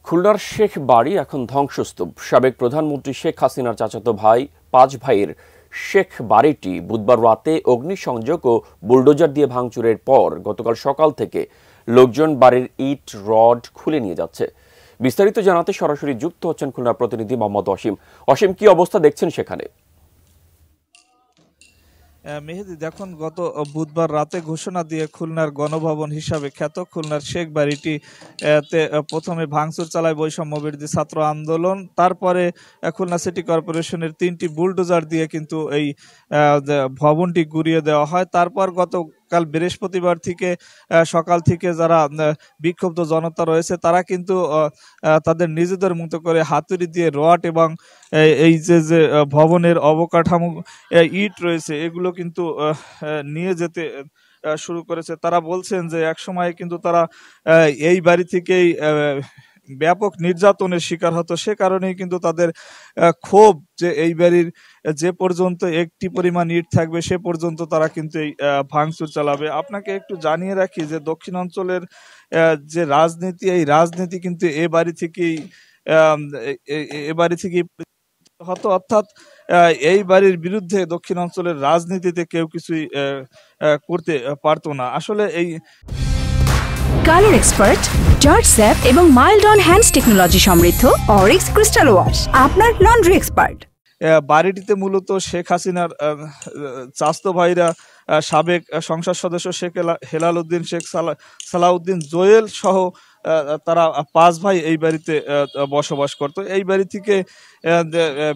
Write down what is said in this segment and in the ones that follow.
খুলনার শেখ বাড়ি এখন ধ্বংসস্তূপ। সাবেক প্রধানমন্ত্রী শেখ হাসিনার চাচাতো ভাই ৫ ভাইয়ের শেখ বাড়িটি বুধবার রাতে অগ্নিসংযোগ ও বুলডোজার দিয়ে ভাঙচুরের পর গতকাল সকাল থেকে লোকজন বাড়ির ইট রড খুলে নিয়ে যাচ্ছে। বিস্তারিত জানাতে সরাসরি যুক্ত হচ্ছেন খুলনার প্রতিনিধি মোহাম্মদ অসীম। অসীম, কি অবস্থা দেখছেন সেখানে? মেহেদি, দেখুন, গত বুধবার রাতে ঘোষণা দিয়ে খুলনার গণভবন হিসাবে খ্যাত খুলনার শেখ বাড়িটি প্রথমে ভাঙচুর চালায় বৈষম্য বিরোধী ছাত্র আন্দোলন। তারপরে খুলনা সিটি কর্পোরেশনের 3টি বুলডোজার দিয়ে কিন্তু এই ভবনটি গুঁড়িয়ে দেওয়া হয়। তারপর গতকাল বৃহস্পতিবার থেকে সকাল থেকে যারা বিক্ষুব্ধ জনতা রয়েছে তারা কিন্তু তাদের নিজেদের মতো করে হাতুড়ি দিয়ে রড এবং এই যে ভবনের অবকাঠামো ইট রয়েছে এগুলো কিন্তু নিয়ে যেতে শুরু করেছে। তারা বলছেন যে একসময় কিন্তু তারা এই বাড়ি থেকেই ব্যাপক নির্যাতনের শিকার হতো, সে কারণেই কিন্তু তাদের ক্ষোভ যে এই বাড়ির যে পর্যন্ত একটি পরিমাণ ইট থাকবে সে পর্যন্ত তারা কিন্তু এই ভাঙচুর চালাবে। আপনাকে একটু জানিয়ে রাখি যে দক্ষিণাঞ্চলের যে রাজনীতি, এই রাজনীতি কিন্তু এ বাড়ি থেকেই হতো, অর্থাৎ এই বাড়ির বিরুদ্ধে দক্ষিণ অঞ্চলের রাজনীতিতে কেউ কিছুই করতে পারতো না। আসলে এই কালার এক্সপার্ট, জর্জ স্যাপ এবং মাইল্ড অন হ্যান্ডস টেকনোলজি সমৃদ্ধ অরিক্স ক্রিস্টাল ওয়াশ আপনার লন্ড্রি এক্সপার্ট। বাড়িটিতে মূলত শেখ হাসিনার চাচাতো ভাইরা সাবেক সংসদ সদস্য শেখ হেলাল উদ্দিন, শেখ সালাউদ্দিন জোয়েল সহ তারা 5 ভাই এই বাড়িতে বসবাস করত। এই বাড়ি থেকে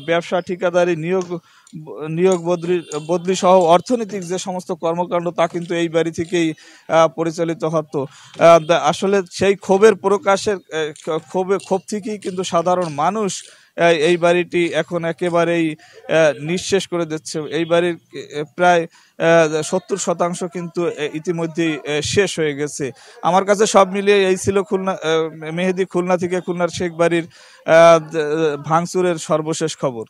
ব্যবসা, ঠিকাদারি, নিয়োগ বদলি সহ অর্থনৈতিক যে সমস্ত কর্মকাণ্ড তা কিন্তু এই বাড়ি থেকেই পরিচালিত হতো। আসলে সেই ক্ষোভের প্রকাশের ক্ষোভ থেকেই কিন্তু সাধারণ মানুষ এই বাড়িটি এখন একেবারেই নিঃশেষ করে দিচ্ছে। এই বাড়ির প্রায় 70% কিন্তু ইতিমধ্যেই শেষ হয়ে গেছে। আমার কাছে সব মিলিয়ে এই ছিল মেহেদি, খুলনা থেকে খুলনার শেখ বাড়ির ভাঙচুরের সর্বশেষ খবর।